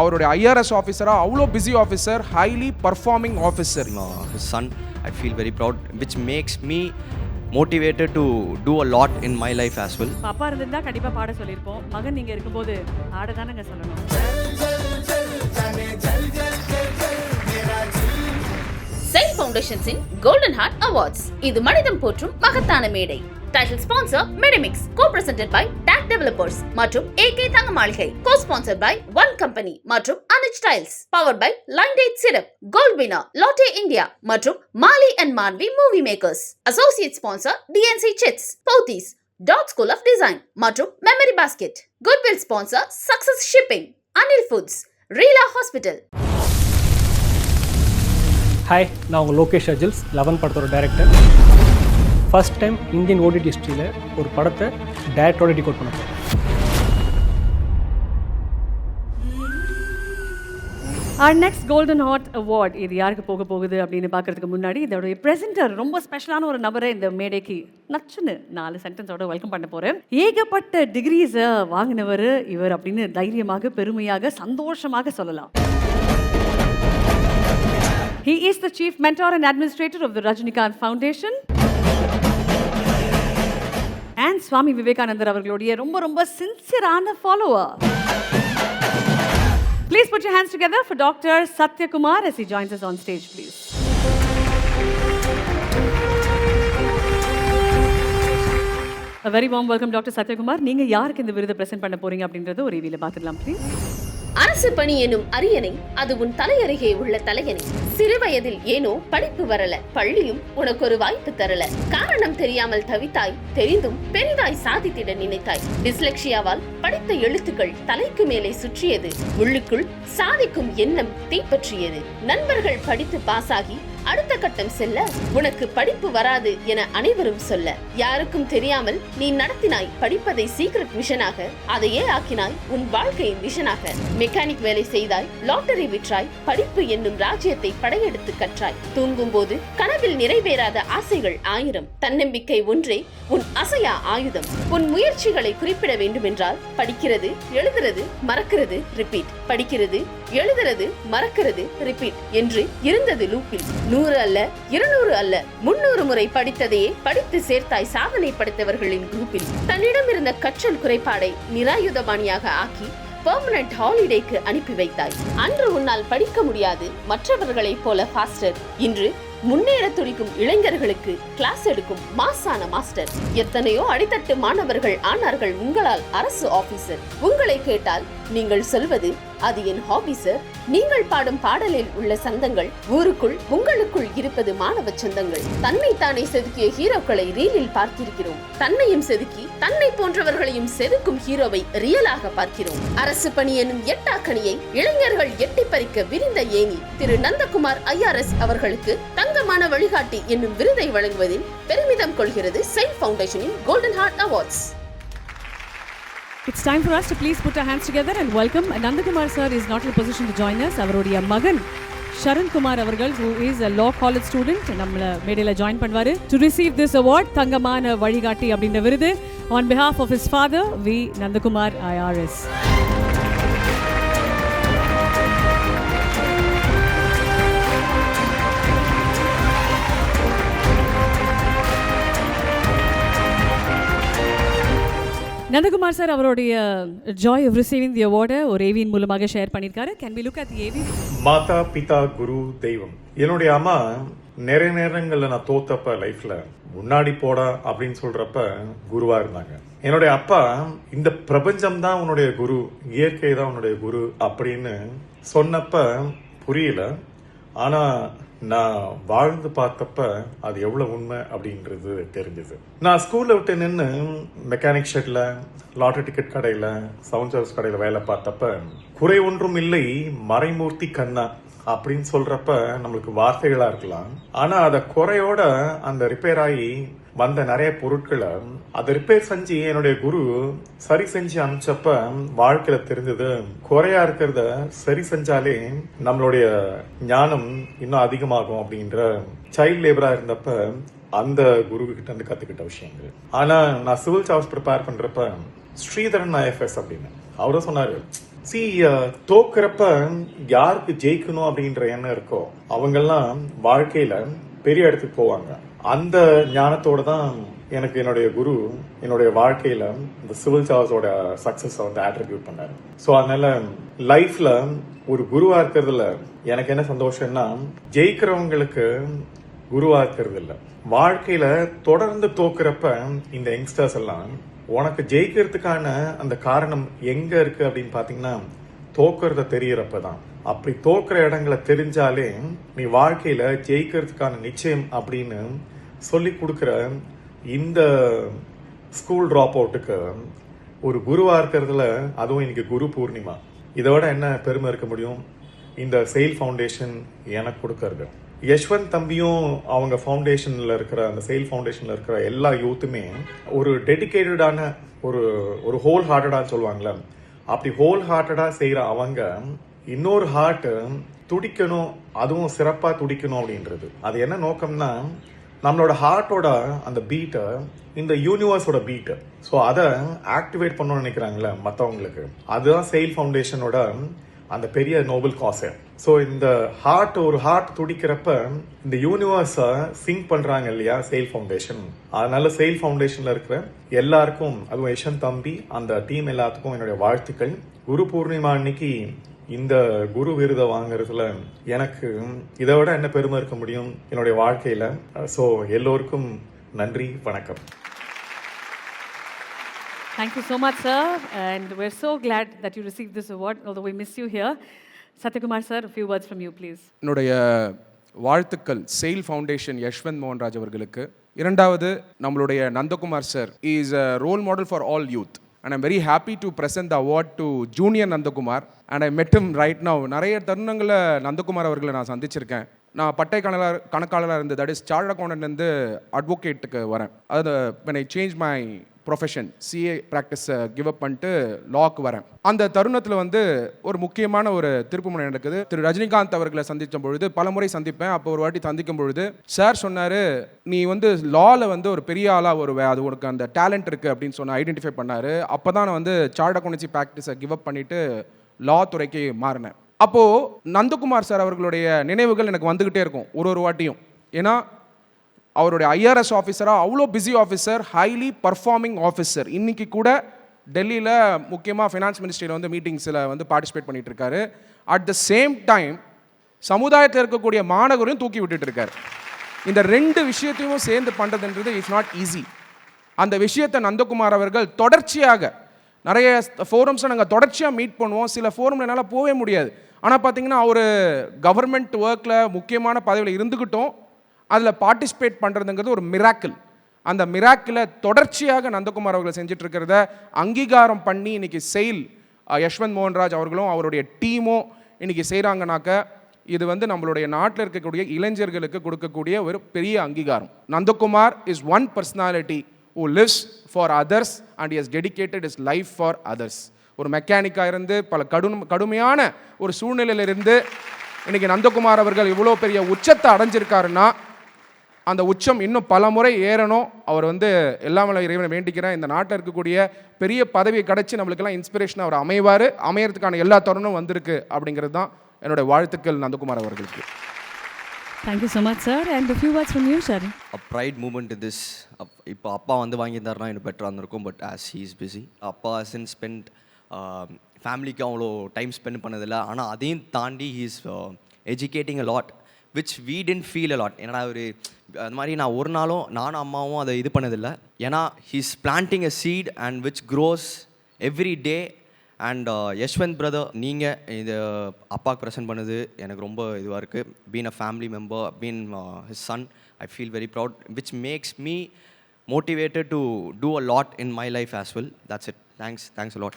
அவருடைய ஐஆர்எஸ் ஆஃபீஸராக அவ்வளோ busy officer, highly performing officer. His son, I feel very proud, which makes me motivated to do a lot in my life as well. பாப்பா இருந்திருந்தா கண்டிப்பா பாட சொல்லியிருப்போம். மகன் நீங்க இருக்கும்போது ஆட தானங்க சொல்லணும். செயின்ட் ஃபவுண்டேஷன்ஸின் கோல்டன் ஹார்ட் அவார்ட்ஸ் இது மனிதம் போற்றும் மகத்தான மேடை. Title sponsor Medimix, co-presented by DAC Developers மற்றும் AK தங்க மாளிகை, co-sponsored by One Company மற்றும் Anuj Tiles, powered by Line Date Syrup, Gold Winner, Lotte India மற்றும் Mali and Manvi Movie Makers. Associate sponsor DNC Chits, Pothys, Dot School of Design மற்றும் Memory Basket. Goodwill sponsor Success Shipping, Anil Foods, Reela Hospital. Hi, நான் உங்கள் லோகேஷ் அஜில்ஸ், 11 படத்தோட director. First time Indian OTT ஹிஸ்ட்ரியில் ஒரு படத்தை டைரக்டரோட decode பண்ண போகிறேன். Our next Golden Heart Award இது யாருக்கு போக போகுது அப்படின்னு பார்க்கறதுக்கு முன்னாடி இதோடைய பிரசன்டர் ரொம்ப ஸ்பெஷலான ஒரு நபரை இந்த மேடைக்கு நச்சுன்னு 4 சென்டென்ஸோட வெல்கம் பண்ண போகிறேன். ஏகப்பட்ட டிகிரிஸை வாங்கினவர் இவர் அப்படின்னு தைரியமாக, பெருமையாக, சந்தோஷமாக சொல்லலாம். He is the Chief Mentor and Administrator of the Rajinikanth Foundation. And Swami Vivekanandar அவர்களுடைய ரொம்ப ரொம்ப சின்சியரான follower. Please put your hands together for Dr. Satya Kumar as he joins us on stage, please. A very warm welcome, Dr. Satya Kumar. நீங்க யாருக்கு இந்த விருதை present பண்ண போறீங்க அப்படிங்கறது ஒரு ரிவியூல பார்த்துடலாம், ப்ளீஸ். அரசு பணி எனும் அரியணை, அது உன் தலையருகே உள்ள தலையணை. சிறு வயதில் ஏனோ படிப்பு வரல, பள்ளியும் உனக்கு ஒரு வாய்ப்பு தரல. காரணம் தெரியாமல் தவித்தாய், தெரிந்தும் பெரிதாய் சாதித்திட நினைத்தாய். டிஸ்லெக்ஷியாவால் படித்த எழுத்துக்கள் தலைக்கு மேலே சுற்றியது, உள்ளுக்குள் சாதிக்கும் எண்ணம் தீப்பற்றியது. நண்பர்கள் படித்து பாஸாகி அடுத்த கட்டம் செல்ல, உனக்கு படிப்பு வராது என அனைவரும் சொல்ல, யாருக்கும் தெரியாமல் நீ நடத்தினாய் படிப்பதை சீக்ரெட் மிஷனாக. அதையே ஆக்கினாய் உன் வாழ்க்கையின் விஷனாக. மெக்கானிக் வேலை செய்தாய், லாட்டரி விற்றாய், படிப்பு என்னும் ராஜ்யத்தை படையெடுத்து கற்றாய். தூங்கும் போது கனவில் நிறைவேறாத ஆசைகள் 1000. தன்னம்பிக்கை ஒன்றே உன் அசையா ஆயுதம். உன் முயற்சிகளை குறிப்பிட வேண்டுமென்றால் படிக்கிறது, எழுதுறது, மறக்கிறது, ரிப்பீட். படிக்கிறது, எழுதுறது, மறக்கிறது, ரிப்பீட் என்று இருந்தது லூப்பில். 100 அல்ல, 200 அல்ல, 300 முறை படித்ததையே படித்து சேர்த்தாய் சாதனை படைத்தவர்களின் குரூப்பில். தன்னிடம் இருந்த கற்றல் குறைபாடை நிராயுதபாணியாக ஆக்கி பெர்மனன்ட் ஹாலிடேக்கு அனுப்பி வைத்தாய். அன்று உன்னால் படிக்க முடியாது மற்றவர்களைப் போல ஃபாஸ்டர். இன்று முன்னேற துடிக்கும் இளைஞர்களுக்கு கிளாஸ் எடுக்கும் மாசான மாஸ்டர். எத்தனையோ அடித்தட்டு மாணவர்கள் ஆனார்கள் உங்களால் அரசு ஆபீசர். உங்களை கேட்டால் நீங்கள் சொல்வது அது என் ஹாபி சார். நீங்கள் பாடும் பாடலில் உள்ள சந்தங்கள், ஊருக்குள் உங்களுக்குள் இருப்பது மாணவ சொந்தங்கள். தன்னை தானே செதுக்கிய ஹீரோக்களை ரீலில் பார்த்திருக்கிறோம். தன்னையும் செதுக்கி தன்னை போன்றவர்களையும் செதுக்கும் ஹீரோவை ரியலாக பார்க்கிறோம். அரசு பணி எனும் எட்டாக்கணியை இளைஞர்கள் எட்டி பறிக்க விரிந்த ஏணி திரு நந்தகுமார் IRS அவர்களுக்கு தங்கமான வழிகாட்டி என்னும் விருதை வழங்குவதில் பெருமிதம் கொள்கிறது செயின்ட் ஃபவுண்டேஷனின் golden heart awards. It's time for us to please put our hands together and welcome Nandakumar sir is not in a position to join us. அவருடைய மகன் Sharan Kumar அவர்கள் who is a law college student நம்மள மேடையில join பண்ணுவாரு to receive this award தங்கமான வழிகாட்டி அப்படின்ற விருது on behalf of his father V Nandakumar IRS. Nandakumar sir அவருடைய ஜாய் ஆஃப் ரிசீவிங் தி அவார்டை ஒரு ஏவியின் மூலமாக ஷேர் பண்ணியிருக்காரு. Can we look at the AV? மாதா பிதா குரு தெய்வம். என்னுடைய அம்மா நிறைய நேரங்கள்ல நான் தோத்தப்ப லைஃப்ல முன்னாடி போடா அப்படின்னு சொல்றப்ப குருவா இருந்தாங்க. என்னுடைய அப்பா இந்த பிரபஞ்சம் தான் உன்னுடைய குரு, இயற்கை தான் உன்னுடைய குரு அப்படின்னு சொன்னப்ப புரியல. ஆனா நான் வாழ்ந்து பார்த்தப்ப அது எவ்வளவு உண்மை அப்படின்றது தெரிஞ்சது. நான் ஸ்கூல்ல விட்டு நின்று மெக்கானிக் ஷெட்ல, லாட்டரி டிக்கெட் கடையில, சவுண்ட் சர்வீஸ் கடையில வேலை பார்த்தப்ப குறை ஒன்றும் இல்லை மறைமூர்த்தி கண்ணா அப்படின்னு சொல்றப்ப நம்மளுக்கு வார்த்தைகளா இருக்கலாம். ஆனா அத குறையோட அந்த ரிப்பேர் ஆகி வந்த நிறைய பொருட்களை அதை ரிப்பேர் செஞ்சு என்னுடைய குரு சரி செஞ்சு அனுப்பிச்சப்ப வாழ்க்கையில தெரிஞ்சது, குறையா இருக்கிறத சரி செஞ்சாலே நம்மளுடைய ஞானம் இன்னும் அதிகமாகும் அப்படின்ற சைல்ட் லேபரா இருந்தப்ப அந்த குரு கிட்ட இருந்து கத்துக்கிட்ட விஷயங்கள். ஆனா நான் சிவில் சர்வீஸ் ப்ரிப்பேர் பண்றப்ப ஸ்ரீதரன் IFS அப்படின்னு அவரும் சொன்னாரு, சி தோக்குறப்ப யாருக்கு ஜெயிக்கணும் அப்படின்ற எண்ணம் இருக்கோ அவங்கெல்லாம் வாழ்க்கையில பெரிய இடத்துக்கு போவாங்க. அந்த ஞானத்தோட தான் எனக்கு என்னுடைய குரு என்னுடைய வாழ்க்கையில இந்த சிவில் சர்வீஸோட சக்சஸ் வந்து ஆட்ரிபியூட் பண்ணாரு. ஸோ அதனால லைஃப்ல ஒரு குருவா இருக்கிறதுல எனக்கு என்ன சந்தோஷம்னா, ஜெயிக்கிறவங்களுக்கு குருவா இருக்கிறது இல்ல, வாழ்க்கையில தொடர்ந்து தோக்குறப்ப இந்த யங்ஸ்டர்ஸ் எல்லாம் உனக்கு ஜெயிக்கிறதுக்கான அந்த காரணம் எங்க இருக்கு அப்படின்னு பாத்தீங்கன்னா தோக்குறத தெரியறப்பதான். அப்படி தோக்குற இடங்களை தெரிஞ்சாலே நீ வாழ்க்கையில ஜெயிக்கிறதுக்கான நிச்சயம் அப்படின்னு சொல்லி கொடுக்கிற இந்த ஸ்கூல் டிராப் அவுட்டுக்கு ஒரு குருவா இருக்கிறதுல, அதுவும் இன்னைக்கு குரு பூர்ணிமா, இதோட என்ன பெருமை இருக்க முடியும்? இந்த செயில் ஃபவுண்டேஷன் எனக்கு கொடுக்கறது. யஷ்வந்த் தம்பியும் அவங்க ஃபவுண்டேஷன்ல இருக்கிற அந்த செயில் ஃபவுண்டேஷன்ல இருக்கிற எல்லா யூத்துமே ஒரு டெடிகேட்டடான ஒரு ஹோல் ஹார்ட்டடான்னு சொல்லுவாங்களே, அப்படி ஹோல் ஹார்ட்டடா செய்யற அவங்க இன்னொரு ஹார்ட் துடிக்கணும், அதுவும் சிறப்பா துடிக்கணும் அப்படின்றது. அது என்ன நோக்கம்னா, நம்மளோட ஹார்ட்டோட அந்த பீட்டை இந்த யூனிவர்ஸோட பீட்டு, ஸோ அதை ஆக்டிவேட் பண்ணணும்னு நினைக்கிறாங்களே மற்றவங்களுக்கு, அதுதான் செயில் ஃபவுண்டேஷனோட அந்த பெரிய நோபல் காசு. ஸோ இந்த ஒரு ஹார்ட் துடிக்கிறப்ப இந்த யூனிவர்ஸை சிங்க் பண்றாங்க இல்லையா செயில் ஃபவுண்டேஷன். அதனால செயில் ஃபவுண்டேஷன்ல இருக்கிற எல்லாருக்கும், அதுவும் யஷ்வந்த் தம்பி அந்த டீம் எல்லாத்துக்கும் என்னுடைய வாழ்த்துக்கள். குரு பூர்ணிமா அன்னைக்கு இந்த குரு விருதை வாங்குறதுல எனக்கு இதை விட என்ன பெருமை இருக்க முடியும் என்னுடைய வாழ்க்கையில. ஸோ எல்லோருக்கும் நன்றி, வணக்கம். Thank you so much, sir. And we're so glad that you received this award, although we miss you here. Satyakumar, sir, a few words from you, please. என்னுடைய வாழ்த்துக்கள் செயில் ஃபவுண்டேஷன் யஷ்வந்த் மோகன்ராஜ் அவர்களுக்கு. இரண்டாவது, நம்மளுடைய Nandakumar sir is a role model for all youth. And I'm very happy to present the award to Junior Nandakumar. And I met him right now. நிறைய தருணங்களில் நந்தகுமார் அவர்களை நான் சந்திச்சிருக்கேன். நான் பட்டை கணக்காளராக இருந்து, தட் இஸ் சார்ட் அக்கௌண்டன்ட்லேருந்து அட்வொகேட்டுக்கு வரேன். அது when I changed my profession CA ப்ராக்டிஸை கிவ் அப் பண்ணிட்டு லாக்கு வரேன். அந்த தருணத்தில் வந்து ஒரு முக்கியமான ஒரு திருப்புமுனை நடக்குது. திரு ரஜினிகாந்த் அவர்களை சந்தித்த பொழுது, பல முறை சந்திப்பேன், அப்போ ஒரு வாட்டி சந்திக்கும் பொழுது சார் சொன்னார், நீ வந்து லாவில் வந்து ஒரு பெரிய ஆளாக வருவே, அது உனக்கு அந்த டேலண்ட் இருக்குது அப்படின்னு சொன்ன ஐடென்டிஃபை பண்ணார். அப்போ தான் நான் வந்து சார்ட் அக்கௌண்டன்சி ப்ராக்டிஸை கிவ் அப் பண்ணிவிட்டு லா துறைக்கு மாறினேன். அப்போது நந்தகுமார் சார் அவர்களுடைய நினைவுகள் எனக்கு வந்துக்கிட்டே இருக்கும் ஒரு வாட்டியும். ஏன்னா அவருடைய ஐஆர்எஸ் ஆஃபீஸராக அவ்வளோ busy officer, highly performing officer. இன்றைக்கி கூட டெல்லியில் முக்கியமாக ஃபினான்ஸ் மினிஸ்ட்ரியில் வந்து மீட்டிங்ஸில் வந்து பார்ட்டிசிபேட் பண்ணிகிட்டு இருக்காரு. அட் த சேம் டைம் சமுதாயத்தில் இருக்கக்கூடிய மாணவரையும் தூக்கி விட்டுட்டு இருக்காரு. இந்த ரெண்டு விஷயத்தையும் சேர்ந்து பண்ணுறதுன்றது இட்ஸ் நாட் ஈஸி. அந்த விஷயத்தை நந்தகுமார் அவர்கள் தொடர்ச்சியாக நிறைய ஃபோரம்ஸை நாங்கள் தொடர்ச்சியாக மீட் பண்ணுவோம். சில ஃபோரமில் என்னால் போகவே முடியாது. ஆனால் பார்த்தீங்கன்னா அவர் கவர்மெண்ட் ஒர்க்கில் முக்கியமான பதவியில் இருந்துக்கிட்டோம், அதில் பார்ட்டிசிபேட் பண்ணுறதுங்கிறது ஒரு மிராக்கிள். அந்த மிராக்கிளை தொடர்ச்சியாக நந்தகுமார் அவர்கள் செஞ்சுட்டு இருக்கிறத அங்கீகாரம் பண்ணி இன்றைக்கி செயில் யஷ்வந்த் மோகன்ராஜ் அவர்களும் அவருடைய டீமும் இன்றைக்கி செய்கிறாங்கனாக்க, இது வந்து நம்மளுடைய நாட்டில் இருக்கக்கூடிய இளைஞர்களுக்கு கொடுக்கக்கூடிய ஒரு பெரிய அங்கீகாரம். Nandakumar is one personality who lives for others and he has dedicated his life for others. ஒரு மெக்கானிக்காக இருந்து பல கடுமையான ஒரு சூழ்நிலையிலிருந்து இன்றைக்கி நந்தகுமார் அவர்கள் இவ்வளோ பெரிய உச்சத்தை அடைஞ்சிருக்காருன்னா, அந்த உச்சம் இன்னும் பல முறை ஏறணும். அவர் வந்து எல்லாமே இறைவனை வேண்டிக்கிறேன், இந்த நாட்டில் இருக்கக்கூடிய பெரிய பதவியை கிடச்சி நம்மளுக்கெல்லாம் இன்ஸ்பிரேஷன் அவர் அமையறதுக்கான எல்லா தருணம் வந்திருக்கு. அப்படிங்கிறது தான் என்னுடைய வாழ்த்துக்கள் நந்தகுமார் அவர்களுக்கு. Thank you so much, sir. And a few words from you, Sharan. A pride moment in this. இப்போ அப்பா வந்து வாங்கியிருந்தாருன்னா இன்னும் பெட்டராக இருந்திருக்கும். But as he is busy, அப்பா ஹசன் ஸ்பெண்ட் ஃபேமிலிக்கு அவ்வளோ டைம் ஸ்பெண்ட் பண்ணதில்லை. ஆனால் அதையும் தாண்டி he is educating a lot which வீ டென்ட் ஃபீல் அ லாட். ஏன்னா ஒரு அது மாதிரி நான் ஒரு நாளும் நானும் அம்மாவும் அதை இது பண்ணதில்லை. ஏன்னா he's planting a seed and which grows every day. And Yashwant brother, நீங்கள் இது அப்பாவுக்கு ப்ரெசென்ட் பண்ணது எனக்கு ரொம்ப இதுவாக இருக்குது. Been a family member, been his son, I feel very proud, which makes me motivated to do a lot in my life as well. That's it. Thanks a lot.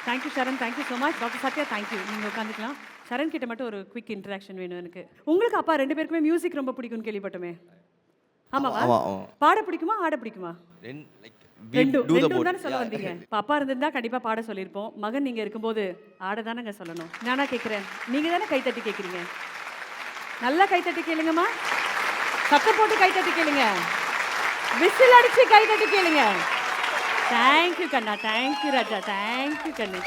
Thank you, Sharan. Thank you so much. Dr. Satya, thank you. நீங்கள் உட்காந்துக்கலாம். ஷரன் கிட்ட மட்டும் ஒரு quick interaction வேணும் எனக்கு. உங்களுக்கு அப்பா ரெண்டு பேருக்குமே மியூசிக் ரொம்ப பிடிக்கும்னு கேள்விப்பட்டோமே. ஆமாவா? பாட பிடிக்குமா, ஆட பிடிக்குமா? ரெண்டும் தானே சொல்ல வந்தீங்க. அப்பா இருந்திருந்தா கண்டிப்பாக பாட சொல்லியிருப்போம். மகன் நீங்கள் இருக்கும்போது ஆட தானேங்க சொல்லணும். நானா கேட்குறேன், நீங்கள் தானே கைத்தட்டி கேட்குறீங்க. நல்லா கைத்தட்டி கேளுங்கம்மா, சத்தம் போட்டு கைத்தட்டி கேளுங்க, விசில் அடிச்சு கைத்தட்டி கேளுங்க. தேங்க்யூ கண்ணா, தேங்க்யூ ராஜா, தேங்க்யூ கண்ணு.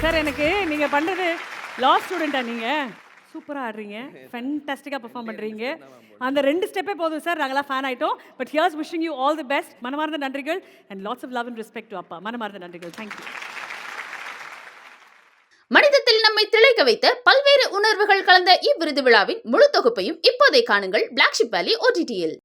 சார் எனக்கு நீங்க பண்றது லா ஸ்டூடெண்டா நீங்க சூப்பரா ஆடுறீங்க ஃபேண்டாஸ்டிக்கா பெர்ஃபார்ம் பண்றீங்க அந்த 2 ஸ்டெப்பே போதும் சார் நாங்களாம் ஃபேன் ஆயிட்டோம் but here's wishing you all the best மனமார்ந்த நன்றிகள் and lots of love and respect to அப்பா மனமார்ந்த நன்றிகள் தேங்க்யூ மனிதத்தில் நம்மை திளைக்க வைத்த பல்வேறு உணர்வுகள் கலந்த இவ்விருது விழாவின் முழு தொகுப்பையும் இப்போதே காணுங்கள் பிளாக் ஷிப் வேலி OTT-யில்.